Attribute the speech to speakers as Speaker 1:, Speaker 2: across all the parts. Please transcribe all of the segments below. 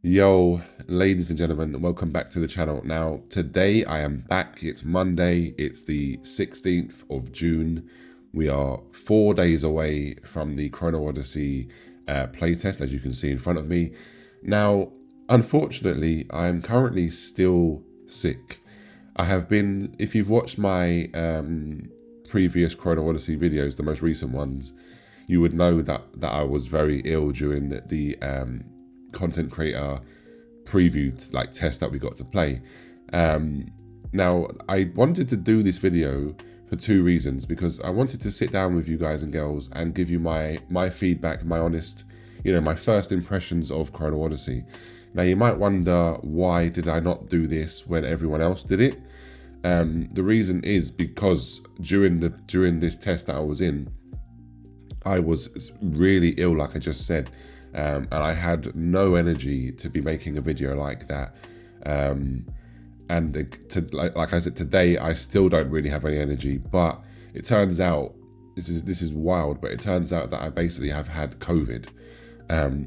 Speaker 1: Yo, ladies and gentlemen, welcome back to the channel. Now, today I am back. It's Monday. It's the 16th of June. We are 4 days away from the Chrono Odyssey playtest, as you can see in front of me. Now, unfortunately, I'm currently still sick. I have been, if you've watched my previous Chrono Odyssey videos, the most recent ones, you would know that I was very ill during the content creator preview test that we got to play. Now, I wanted to do this video for two reasons, because I wanted to sit down with you guys and girls and give you my feedback, my honest, my first impressions of Chrono Odyssey. Now, you might wonder, why did I not do this when everyone else did it? The reason is because during this test that I was in, I was really ill, like I just said, and I had no energy to be making a video like that. Like I said, today I still don't really have any energy. But it turns out, this is wild, but it turns out that I basically have had COVID,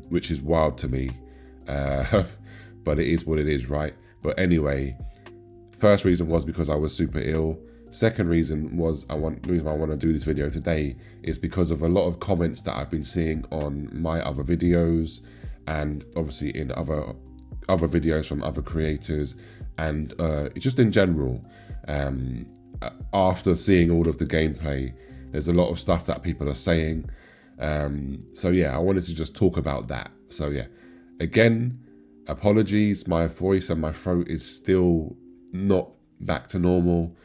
Speaker 1: which is wild to me. But it is what it is, right? But anyway, first reason was because I was super ill. Second reason was the reason I want to do this video today is because of a lot of comments that I've been seeing on my other videos, and obviously in other videos from other creators, and just in general. After seeing all of the gameplay, there's a lot of stuff that people are saying. So yeah, I wanted to just talk about that. So yeah, again, apologies. My voice and my throat is still not back to normal.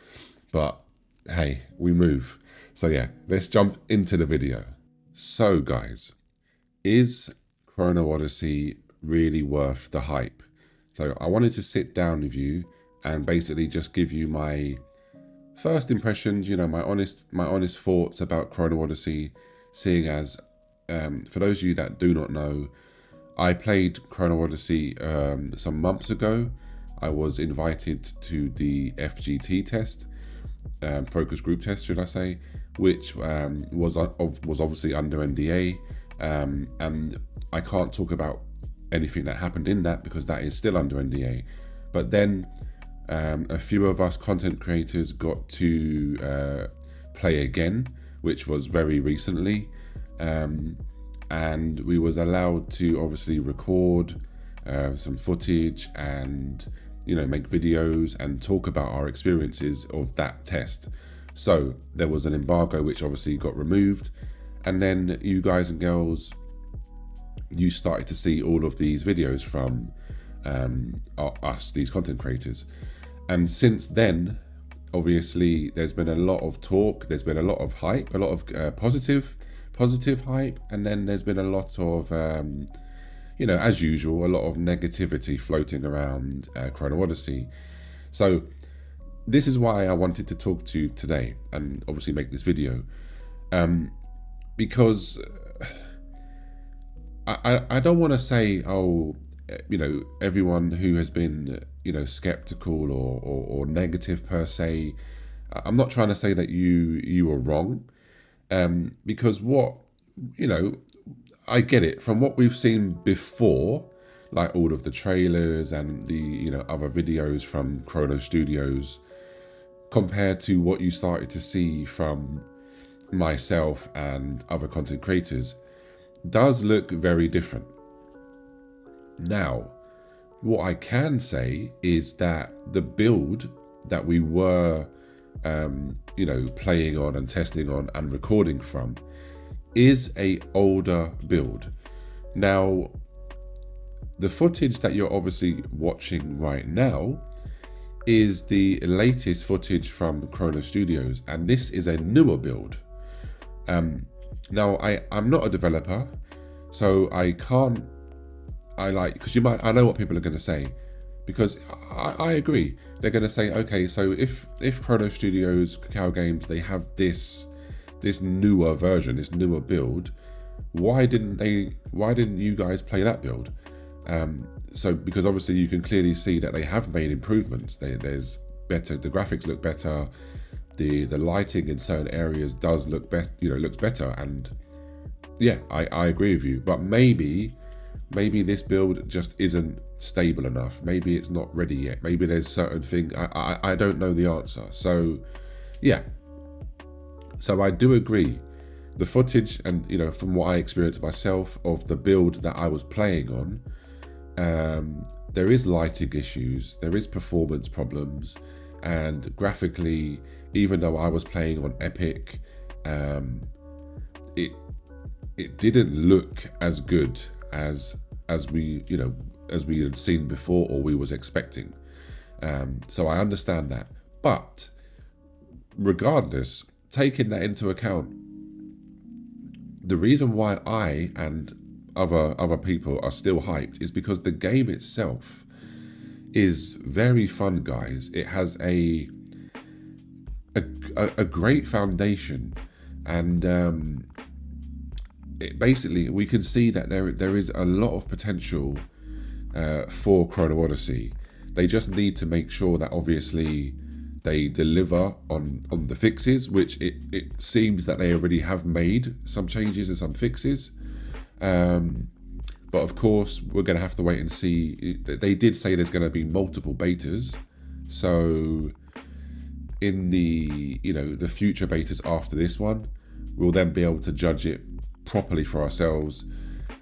Speaker 1: But hey, we move. So yeah, let's jump into the video. So guys, is Chrono Odyssey really worth the hype? So I wanted to sit down with you and basically just give you my first impressions, my honest thoughts about Chrono Odyssey, seeing as, for those of you that do not know, I played Chrono Odyssey some months ago. I was invited to the FGT test, focus group test, should I say, which was obviously under NDA, and I can't talk about anything that happened in that because that is still under NDA. But then a few of us content creators got to play again, which was very recently, and we was allowed to obviously record some footage and make videos and talk about our experiences of that test. So there was an embargo which obviously got removed, and then you guys and girls, you started to see all of these videos from us, these content creators. And since then, obviously, there's been a lot of talk, there's been a lot of hype, a lot of positive hype, and then there's been a lot of as usual, a lot of negativity floating around Chrono Odyssey. So this is why I wanted to talk to you today and obviously make this video, because I don't want to say, oh, everyone who has been, skeptical or negative per se. I'm not trying to say that you are wrong, because I get it from what we've seen before, like all of the trailers and the other videos from Chrono Studios, compared to what you started to see from myself and other content creators, does look very different. Now, what I can say is that the build that we were playing on and testing on and recording from is a older build. Now, the footage that you're obviously watching right now is the latest footage from Chrono Studios, and this is a newer build. Now, I'm not a developer, so because I know what people are going to say, because I agree. They're going to say, okay, so if Chrono Studios, Cacao Games, they have this newer version, this newer build, why didn't you guys play that build? So because obviously you can clearly see that they have made improvements. There's better, the graphics look better, the lighting in certain areas does look better, looks better, and yeah, I agree with you. But maybe maybe this build just isn't stable enough. Maybe it's not ready yet. Maybe there's certain thing I don't know the answer. So yeah, so I do agree. The footage and, you know, from what I experienced myself of the build that I was playing on, there is lighting issues, there is performance problems, and graphically, even though I was playing on Epic, it didn't look as good as we, you know, as we had seen before or we was expecting. So I understand that, but regardless, taking that into account, the reason why I and other people are still hyped is because the game itself is very fun, guys. It has a great foundation, and it basically, we can see that there is a lot of potential for Chrono Odyssey. They just need to make sure that obviously they deliver on the fixes, which it seems that they already have made some changes and some fixes. But of course, we're going to have to wait and see. They did say there's going to be multiple betas. So in the, you know, the future betas after this one, we'll then be able to judge it properly for ourselves.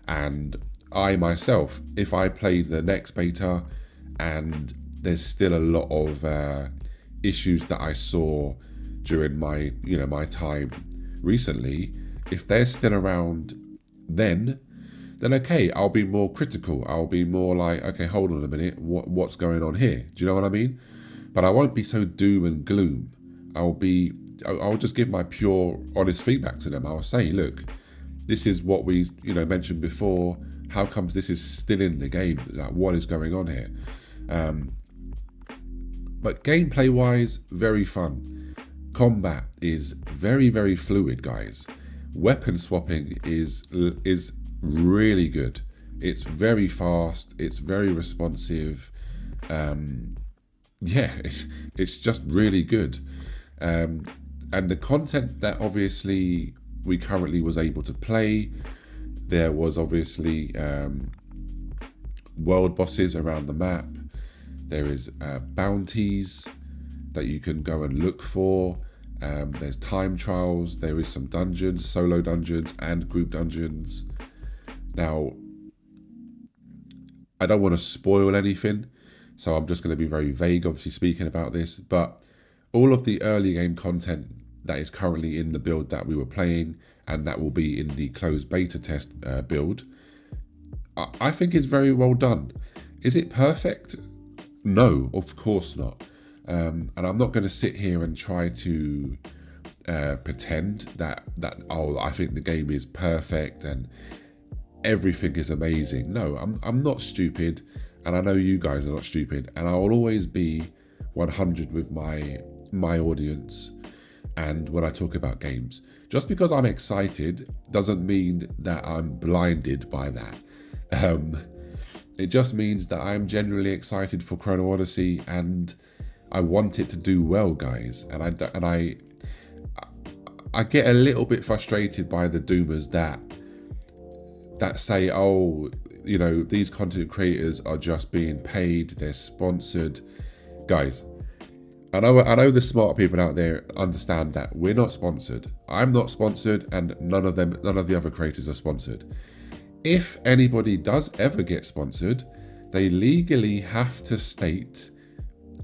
Speaker 1: And I myself, if I play the next beta and there's still a lot of issues that I saw during my, you know, my time recently, if they're still around then okay, I'll be more critical. I'll be more like, okay, hold on a minute, what's going on here? Do you know what I mean? But I won't be so doom and gloom. I'll just give my pure, honest feedback to them. I'll say, look, this is what we, you know, mentioned before. How comes this is still in the game? Like, what is going on here? But gameplay-wise, very fun. Combat is very, very fluid, guys. Weapon swapping is really good. It's very fast. It's very responsive. Yeah, it's just really good. And the content that obviously we currently was able to play, there was obviously world bosses around the map. There is bounties that you can go and look for. There's time trials. There is some dungeons, solo dungeons and group dungeons. Now, I don't want to spoil anything, so I'm just going to be very vague, obviously, speaking about this. But all of the early game content that is currently in the build that we were playing, and that will be in the closed beta test build, I think is very well done. Is it perfect? No, of course not. And I'm not going to sit here and try to pretend that I think the game is perfect and everything is amazing. No, I'm not stupid, and I know you guys are not stupid, and I will always be 100 with my audience and when I talk about games. Just because I'm excited doesn't mean that I'm blinded by that. It just means that I'm genuinely excited for Chrono Odyssey, and I want it to do well, guys. And I get a little bit frustrated by the doomers that say, oh, you know, these content creators are just being paid, they're sponsored. Guys, I know the smart people out there understand that we're not sponsored. I'm not sponsored, and none of the other creators are sponsored. If anybody does ever get sponsored, they legally have to state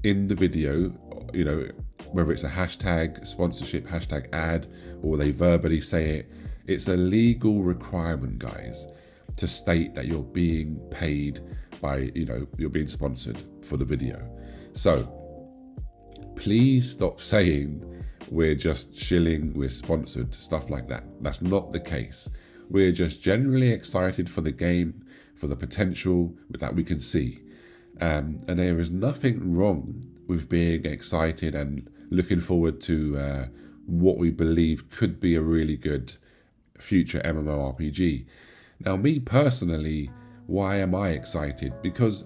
Speaker 1: in the video, you know, whether it's a hashtag sponsorship, hashtag ad, or they verbally say it. It's a legal requirement, guys, to state that you're being paid by, you know, you're being sponsored for the video. So please stop saying we're just chilling, we're sponsored, stuff like that. That's not the case. We're just generally excited for the game, for the potential that we can see. And there is nothing wrong with being excited and looking forward to what we believe could be a really good future MMORPG. Now, me personally, why am I excited? Because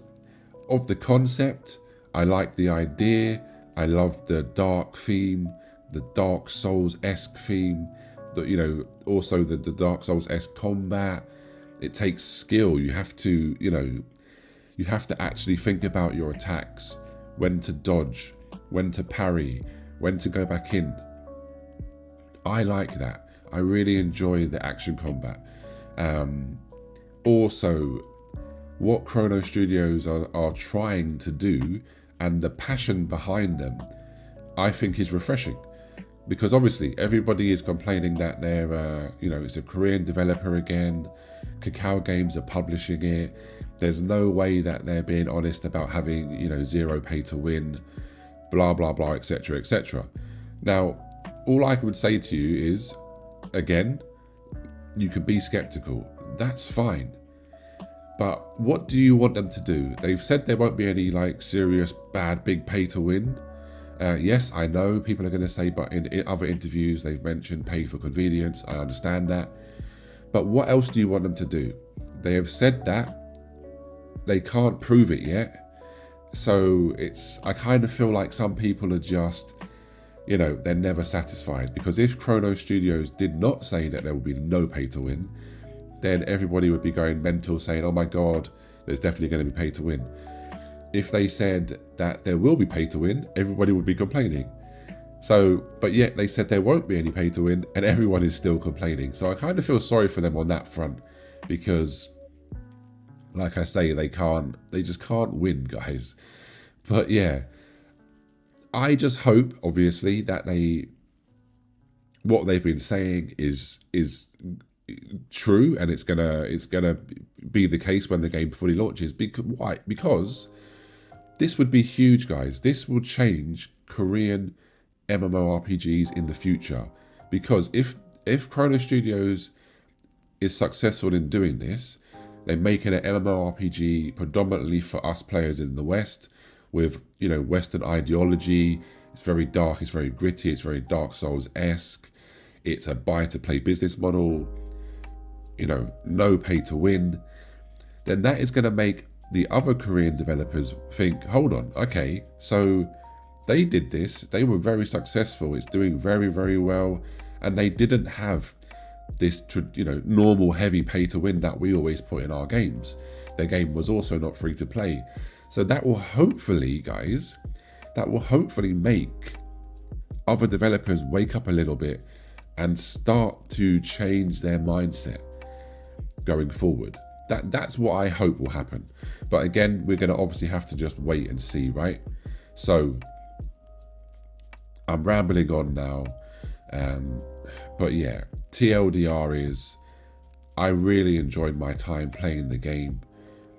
Speaker 1: of the concept. I like the idea. I love the dark theme, the Dark Souls-esque theme, you know, also the Dark Souls-esque combat. It takes skill. You have to, you have to actually think about your attacks, when to dodge, when to parry, when to go back in. I like that. I really enjoy the action combat. Also, what Chrono Studios are trying to do and the passion behind them, I think is refreshing. Because obviously everybody is complaining that they're, it's a Korean developer again. Kakao Games are publishing it. There's no way that they're being honest about having, zero pay to win, blah, blah, blah, etc., etc. Now, all I would say to you is, again, you can be skeptical. That's fine. But what do you want them to do? They've said there won't be any serious bad big pay to win. Yes, I know people are going to say, but in other interviews they've mentioned pay for convenience. I understand that. But what else do you want them to do? They have said that. They can't prove it yet. So I kind of feel like some people are just, they're never satisfied. Because if Chrono Studios did not say that there will be no pay to win, then everybody would be going mental saying, oh my God, there's definitely going to be pay to win. If they said that there will be pay to win, everybody would be complaining. So, but yet they said there won't be any pay to win and everyone is still complaining. So I kind of feel sorry for them on that front because, like I say, they just can't win, guys. But yeah, I just hope, obviously, that what they've been saying is true, and it's gonna be the case when the game fully launches. Why? Because this would be huge, guys. This will change Korean MMORPGs in the future. Because if Chrono Studios is successful in doing this, they're making an MMORPG predominantly for us players in the West with, Western ideology. It's very dark, it's very gritty, it's very Dark Souls-esque. It's a buy-to-play business model, no pay to win. Then that is going to make the other Korean developers think, hold on, okay, so they did this, they were very successful, it's doing very, very well, and they didn't have this, normal heavy pay to win that we always put in our games. Their game was also not free to play. So that will hopefully, guys, make other developers wake up a little bit and start to change their mindset going forward. That's what I hope will happen. But again, we're going to obviously have to just wait and see, right? So I'm rambling on now. But yeah, TLDR is, I really enjoyed my time playing the game.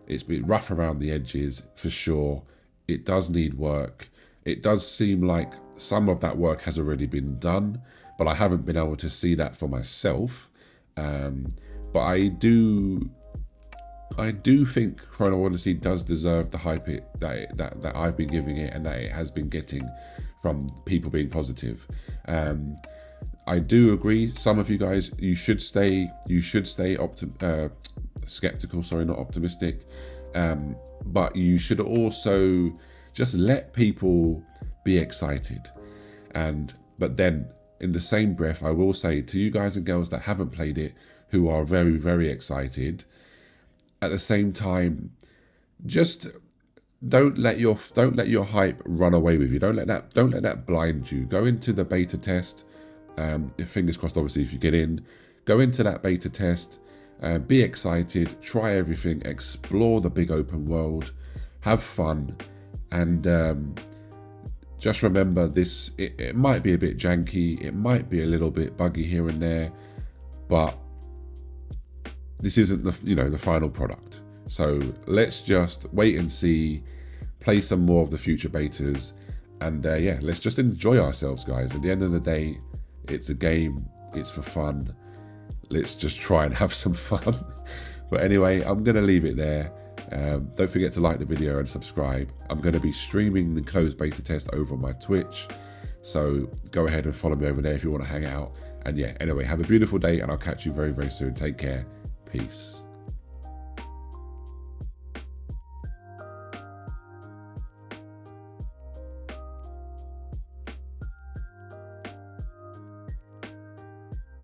Speaker 1: It's been rough around the edges for sure. It does need work. It does seem like some of that work has already been done, but I haven't been able to see that for myself. But I do think Chrono Odyssey does deserve the hype that I've been giving it and that it has been getting from people being positive. I do agree. Some of you guys, you should stay skeptical. Sorry, not optimistic. But you should also just let people be excited. But then, in the same breath, I will say to you guys and girls that haven't played it, who are very, very excited, at the same time, just don't let your hype run away with you. Don't let that blind you. Go into the beta test. Fingers crossed, obviously, if you get in, go into that beta test, be excited, try everything, explore the big open world, have fun, and just remember this, it might be a bit janky, it might be a little bit buggy here and there, but this isn't the final product. So let's just wait and see, play some more of the future betas, and yeah, let's just enjoy ourselves, guys. At the end of the day, it's a game, it's for fun. Let's just try and have some fun. But anyway, I'm going to leave it there. Don't forget to like the video and subscribe. I'm going to be streaming the closed beta test over on my Twitch. So go ahead and follow me over there if you want to hang out. And yeah, anyway, have a beautiful day and I'll catch you very, very soon. Take care. Peace.